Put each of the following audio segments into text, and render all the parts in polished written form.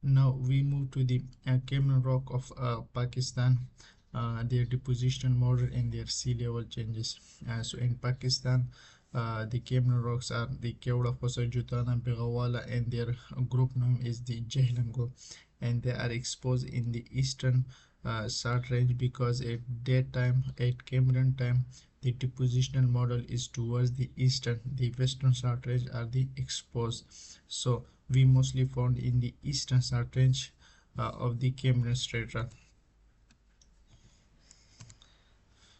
Now we move to the Cambrian rock of Pakistan, their depositional model and their sea level changes. So in Pakistan, the Cambrian rocks are the Kewda Fossa Jutana Begawala, and their group name is the Jhelum group, and they are exposed in the eastern Salt range because at that time, at Cambrian time, the depositional model is towards the eastern. The western Salt range are the exposed. So we mostly found in the eastern Salt range of the Cambrian Strata.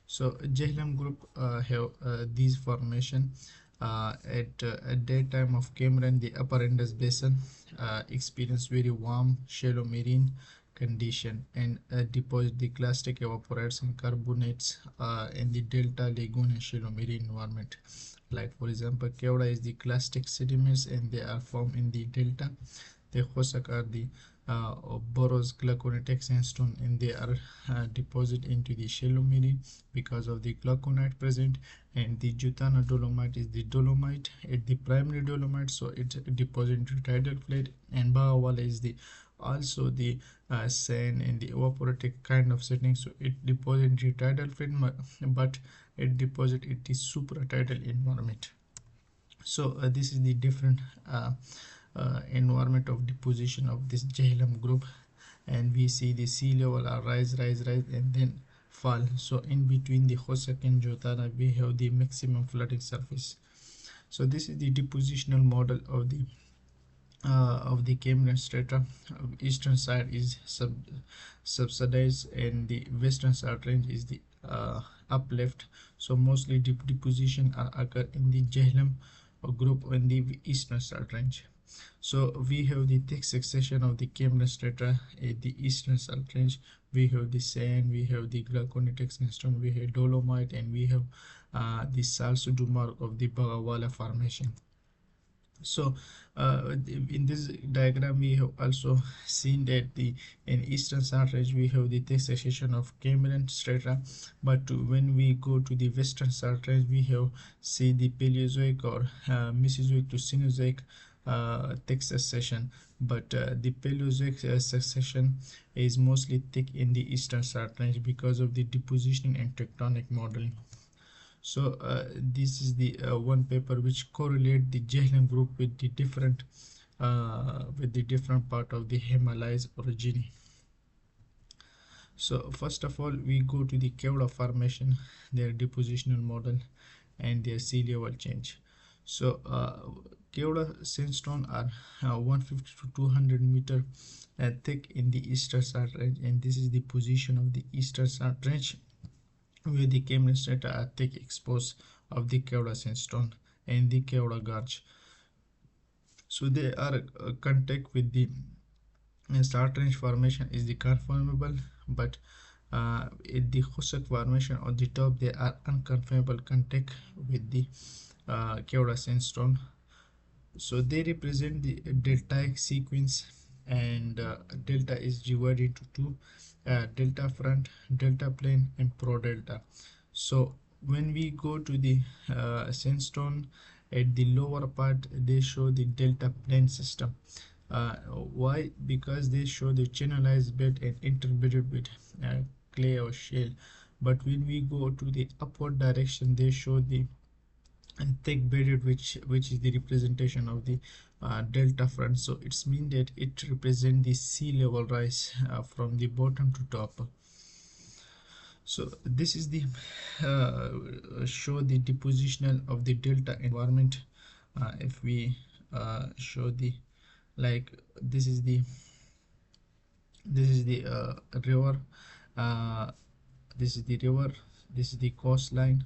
So Jhelum group have these formation at that time of Cambrian. The upper Indus basin experienced very warm shallow marine condition and deposit the clastic evaporites and carbonates in the delta lagoon and shallow marine environment. Like for example, Kevda is the clastic sediments and they are formed in the delta. The Hosak are the boros glauconite sandstone, and they are deposited into the shallow marine because of the glauconite present. And the Jutana dolomite is the dolomite at the primary dolomite, so it deposits into tidal flat. And Bahawala is the also the sand and the evaporative kind of setting, so it deposits into tidal flat, but it deposits in the supratidal environment. So this is the different environment of deposition of this Jhelum group, and we see the sea level are rise, and then fall. So in between the Hosak and Jotana, we have the maximum flooding surface. So this is the depositional model of the Cambrian Strata. Eastern side is subsidized, and the western side range is the uplift. So mostly deposition occur in the Jhelum group in the eastern side range. So we have the thick succession of the Cambrian Strata at the eastern salt range. We have the sand, we have the glauconite sandstone, we have dolomite, and we have the salsudo mark of the Bagawala formation. So in this diagram we have also seen that the in eastern salt range we have the thick succession of Cambrian Strata, but when we go to the western salt range we have see the Paleozoic or Mesozoic to Cenozoic thick succession, but the Paleozoic succession is mostly thick in the eastern salt range because of the depositioning and tectonic modeling. So this is the one paper which correlate the Jhelum group with the different part of the Himalayas origin. So first of all we go to the Kevda formation, their depositional model and their sea level change. So Kevda sandstone are 150 to 200 meter thick in the eastern salt range, and this is the position of the eastern salt range where the Cambrian Strata are thick exposed of the Kevda sandstone and the Kevda gorge. So they are contact with the salt range formation is the conformable, but at the Hosak formation on the top they are unconformable contact with the Kevda sandstone. So they represent the deltaic sequence, and delta is divided into two, delta front, delta plane, and pro delta. So when we go to the sandstone at the lower part they show the delta plane system. Why? Because they show the channelized bed and interbedded with clay or shale, but when we go to the upward direction they show the thick bedded, which is the representation of the delta front. So it's mean that it represents the sea level rise from the bottom to top. So this is the show the depositional of the delta environment. If we show the like this is the river, this is the river, this is the coastline.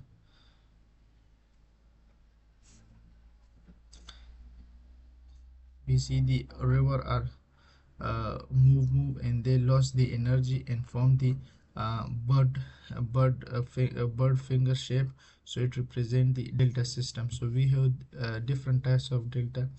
We see the river are move and they lost the energy and form the bird finger shape, so it represents the delta system. So we have different types of delta.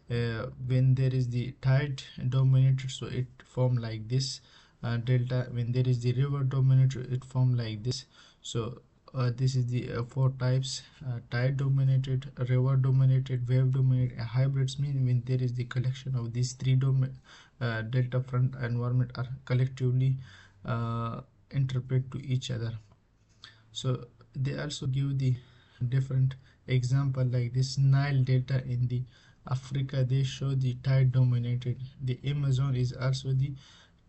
When there is the tide dominated, so it form like this delta. When there is the river dominated, it form like this. So this is the four types: tide dominated, river dominated, wave dominated. Hybrids mean when there is the collection of these three delta front environment are collectively uh, interpret to each other. So they also give the different example like this Nile Delta in the Africa. They show the tide dominated. The Amazon is also the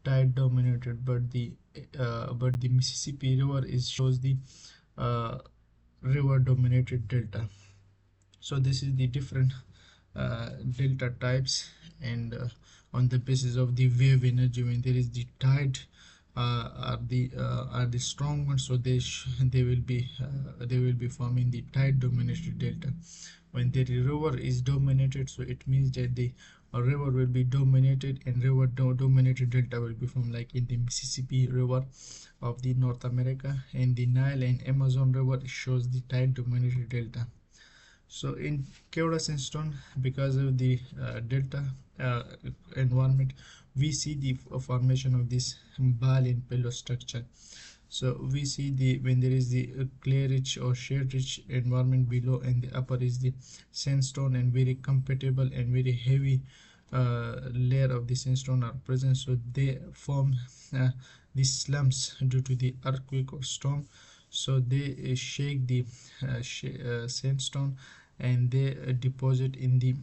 tide dominated, but the Mississippi River is shows the uh, river dominated delta. So this is the different delta types, and on the basis of the wave energy, when there is the tide are the strong ones, so they will be forming the tide dominated delta. When the river is dominated, so it means that the river will be dominated, and dominated delta will be formed, like in the Mississippi River of the North America, and the Nile and Amazon River shows the tide dominated delta. So in Kevlar sandstone, because of the delta uh, environment, we see the formation of this ball and pillow structure. So we see the when there is the clay rich or shade rich environment below, and the upper is the sandstone, and very compatible and very heavy layer of the sandstone are present. So they form these slumps due to the earthquake or storm. So they shake the sandstone, and they deposit in the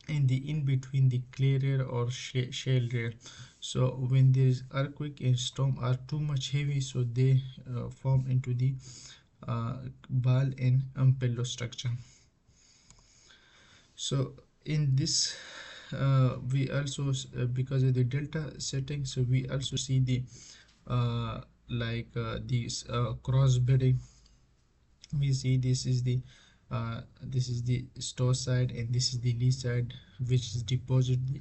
in between the clay layer or shale layer. So when there is earthquake and storm are too much heavy, so they form into the ball and umpello structure. So in this we also because of the delta setting, so we also see the these cross bedding. We see this is the store side, and this is the lee side, which is deposit the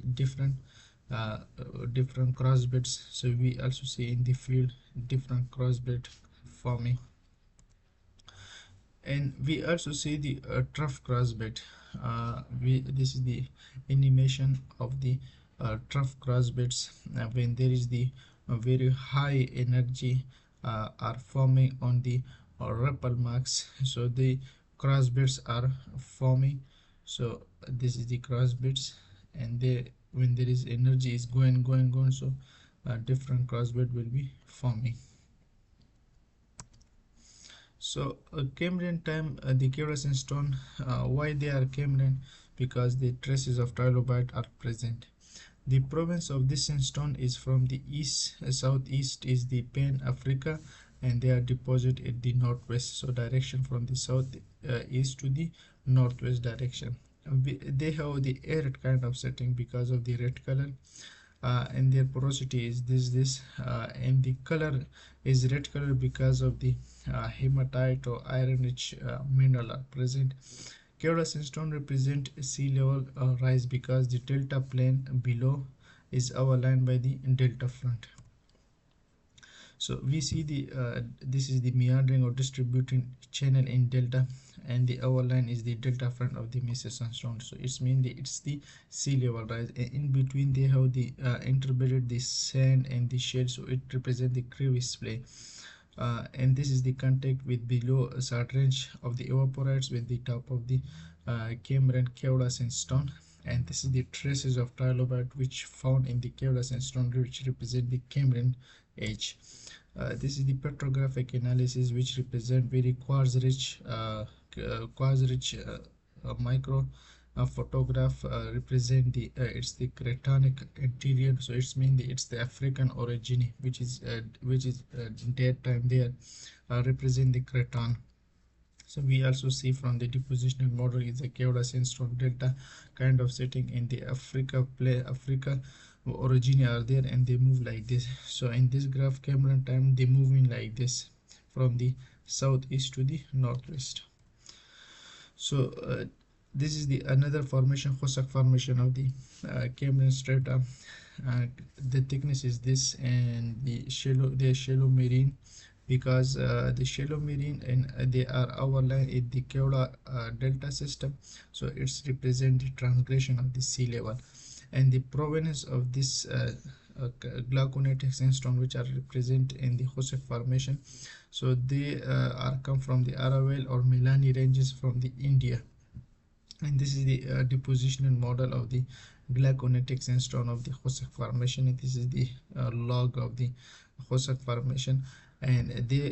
different cross beds. So we also see in the field different cross bed forming, and we also see the trough crossbed. We This is the animation of the trough crossbeds when there is the very high energy are forming on the ripple marks. So the crossbeds are forming. So this is the crossbeds, and they when there is energy is going, so different crossbed will be forming. So Cambrian time, the Kevlar sandstone, why they are Cambrian? Because the traces of trilobite are present. The province of this sandstone is from the east, southeast is the Pan Africa, and they are deposited at the northwest. So direction from the south east to the northwest direction. They have the arid kind of setting because of the red color, and their porosity is this and the color is red color because of the hematite or iron rich mineral are present. Kevlar sandstone represent sea level rise because the delta plane below is outlined by the delta front. So we see the this is the meandering or distributing channel in delta, and the outline is the delta front of the mesa sandstone. So it's mainly it's the sea level rise, and in between they have the interbedded the sand and the shade, so it represents the crevice play. And this is the contact with below side range of the evaporites with the top of the Cambrian Kevlar sandstone. And this is the traces of trilobite which found in the Kevlar sandstone, which represent the Cambrian age. This is the petrographic analysis, which represent very quartz-rich micro photograph represent the it's the Tectonic interior. So it's mean it's the African origin, which is that time there represent the Cretan. So we also see from the depositional model is a Kevlar sandstone delta kind of setting in the Africa origin are there, and they move like this. So in this graph Cambrian time they moving like this from the southeast to the northwest. So this is the another formation, Hosak formation of the Cambrian strata. The thickness is this, and the shallow marine, because the shallow marine and they are outlined in the Kevlar delta system. So it's represent the transgression of the sea level, and the provenance of this glauconatic sandstone which are represent in the Hosak formation. So they are come from the Araval or Milani ranges from the India, and this is the depositional model of the glauconitic sandstone of the Hossack Formation. And this is the log of the Hossack Formation. And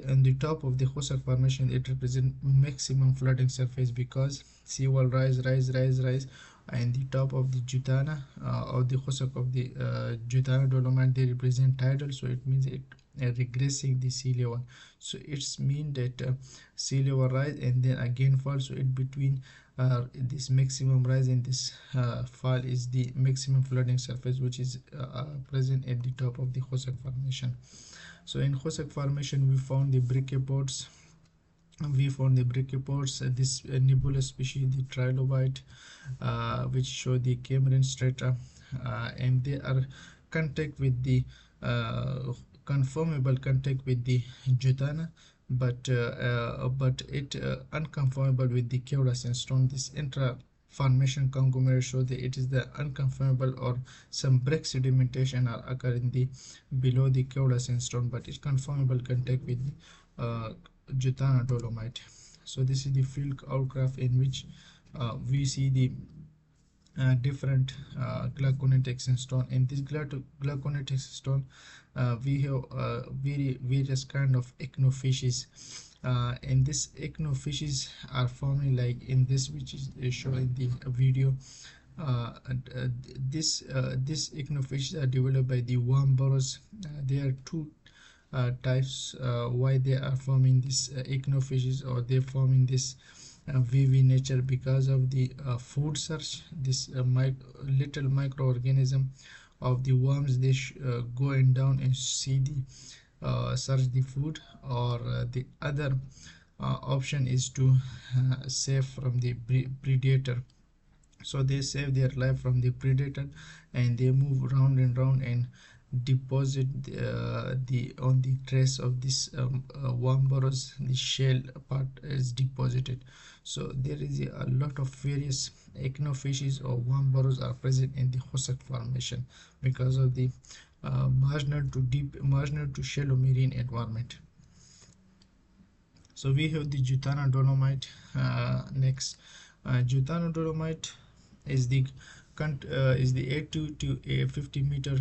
on the top of the Hossack Formation, it represents maximum flooding surface because seawall rise, and the top of the Jutana of the Hossack of the Jutana dolomite, they represent tidal, so it means it regressing the sea level. So it's mean that sea level rise and then again fall. So it between this maximum rise and this fall is the maximum flooding surface, which is present at the top of the Hossack Formation. So in Hossack Formation, we found the brachiopods. This nebulous species, the trilobite, which show the Cambrian Strata, and they are contact with the conformable contact with the Jutana, but it unconformable with the Keola sandstone. This intra formation conglomerate show that it is the unconformable or some break sedimentation are occurring the below the Keola sandstone, but it's conformable contact with the Jutana dolomite. So this is the field outcrop in which we see the different glauconitic sandstone. In this glauconitic sandstone, we have various kind of ichnofishes, and these ichnofishes are forming like in this, which is shown in the video. This ichnofishes are developed by the worm burrows. There are two types why they are forming these ichnofishes, or they're forming this VV nature because of the food search. This little microorganism of the worms, they going down and see the search the food, or the other option is to save from the predator. So they save their life from the predator, and they move round and round and deposit the on the trace of this worm burrows. The shell part is deposited. So there is a lot of various ichnofishes or worm burrows are present in the Hossack Formation because of the marginal to shallow marine environment. So we have the Jutana dolomite next. Jutana dolomite is the 80 to 50 meter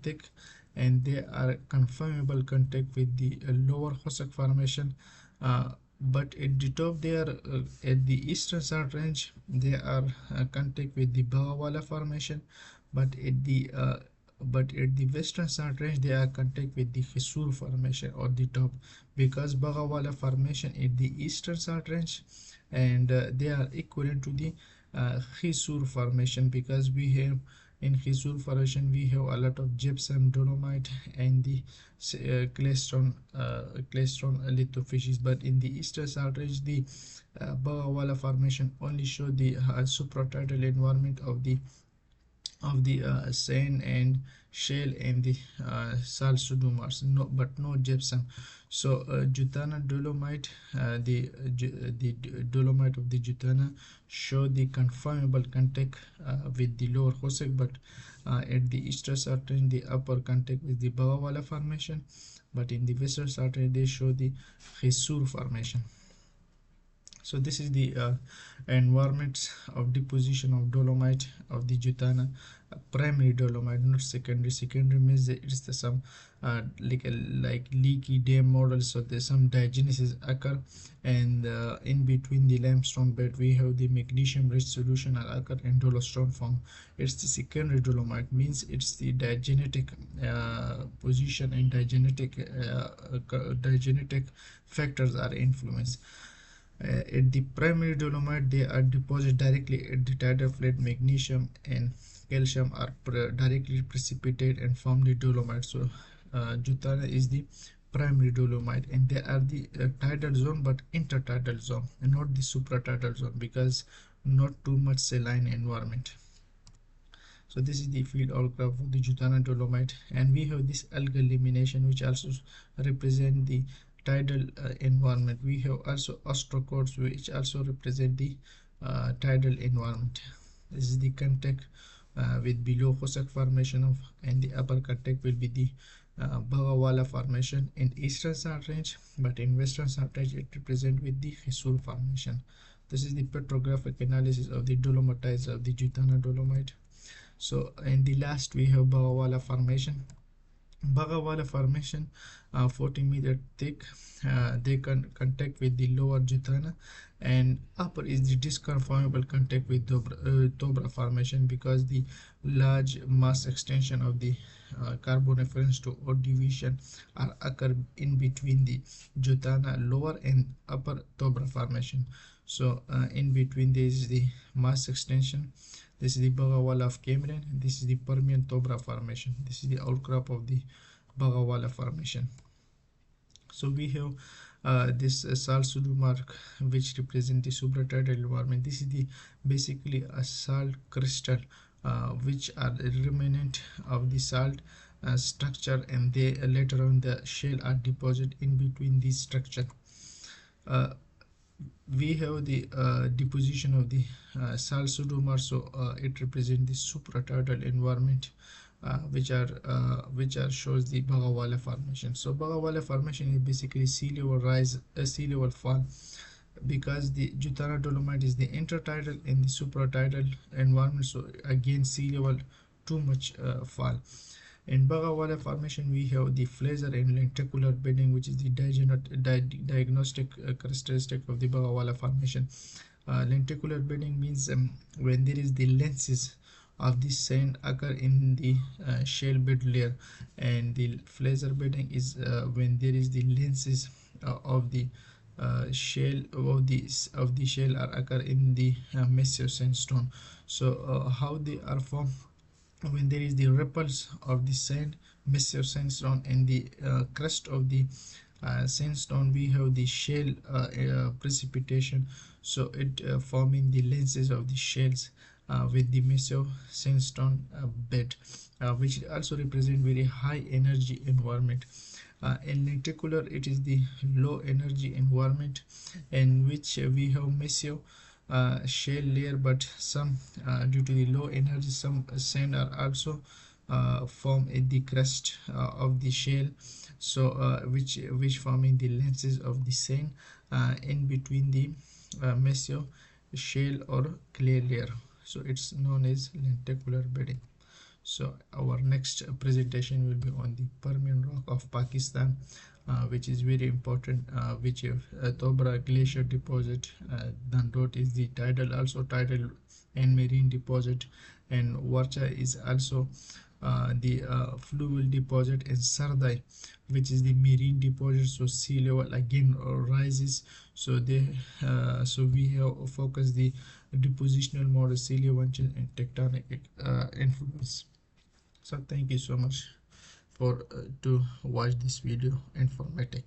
thick, and they are conformable contact with the lower Hossack Formation. But at the top, they are at the eastern side range, they are contact with the Bagawala Formation, but at the western side range, they are contact with the Hisur Formation or the top, because Bagawala Formation at the eastern side range, and they are equivalent to the Hisur Formation, because we have in Hisur Formation we have a lot of gypsum, dolomite, and the claystone lithofishes. But in the eastern side range, the Bagawala Formation only show the supratidal environment of the sand and shale and the salt pseudomers, but no gypsum. So Jutana dolomite, the dolomite of the Jutana show the conformable contact with the lower Hossack, but at the eastern certain the upper contact with the Bagawala Formation, but in the western certain they show the Hisur Formation. So this is the environments of deposition of dolomite of the Jutana, primary dolomite, not secondary. Secondary means that it's the some like leaky dam model, so there's some diagenesis occur, and in between the limestone bed we have the magnesium rich solution occur in dolostone form. It's the secondary dolomite, means it's the diagenetic position, and diagenetic factors are influenced. At the primary dolomite, they are deposited directly at the tidal flat. Magnesium and calcium are directly precipitated and form the dolomite. So Jutana is the primary dolomite, and they are the tidal zone but intertidal zone and not the supratidal zone, because not too much saline environment. So this is the field outcrop of the Jutana dolomite, and we have this algal elimination, which also represent the tidal environment. We have also ostrocodes, which also represent the tidal environment. This is the contact with below Hossack Formation of, and the upper contact will be the Bagawala Formation in eastern side range, but in western side range it represent with the Hisur Formation. This is the petrographic analysis of the dolomites of the Jutana dolomite. So in the last we have Bagawala Formation. Bagawala Formation, 40-meter thick. They can contact with the lower Jutana, and upper is the disconformable contact with Tobra Formation, because the large mass extension of the carboniferous to Ordovician are occur in between the Jutana lower and upper Tobra Formation. So in between there is the mass extension. This is the Bagawala of Cambrian. This is the Permian Tobra Formation. This is the outcrop of the Bagawala Formation. So we have this salt mark, which represent the subratidal environment. This is the basically a salt crystal, which are the remnant of the salt structure, and they later on the shell are deposited in between this structure. We have the deposition of the salt pseudomers, so it represents the supratidal environment, which are shows the Bagawala Formation. So Bagawala Formation is basically sea level rise, sea level fall, because the Jutana dolomite is the intertidal and the supratidal environment. So again sea level too much fall. In Bagawala Formation, we have the flazer and lenticular bedding, which is the diagnostic characteristic of the Bagawala Formation. Lenticular bedding means when there is the lenses of the sand occur in the shale bed layer, and the flazer bedding is when there is the lenses of the shale of the shale are occur in the massive sandstone. So how they are formed: when there is the ripples of the sand, massive sandstone, and the crust of the sandstone, we have the shale precipitation. So it forming the lenses of the shales with the massive sandstone bed, which also represent very high energy environment. In lenticular, it is the low energy environment, in which we have massive shale layer, but some due to the low energy, some sand are also form in the crust of the shale. So which forming the lenses of the sand in between the massive shale or clay layer. So it's known as lenticular bedding. So our next presentation will be on the Permian rock of Pakistan, which is very important, which Tobra glacier deposit. Dandot is the tidal, also tidal and marine deposit, and Warcha is also the fluvial deposit, and Sardai, which is the marine deposit. So sea level again rises. So they so we have focused the depositional model, sea level change, and tectonic influence. So thank you so much for to watch this video informatic.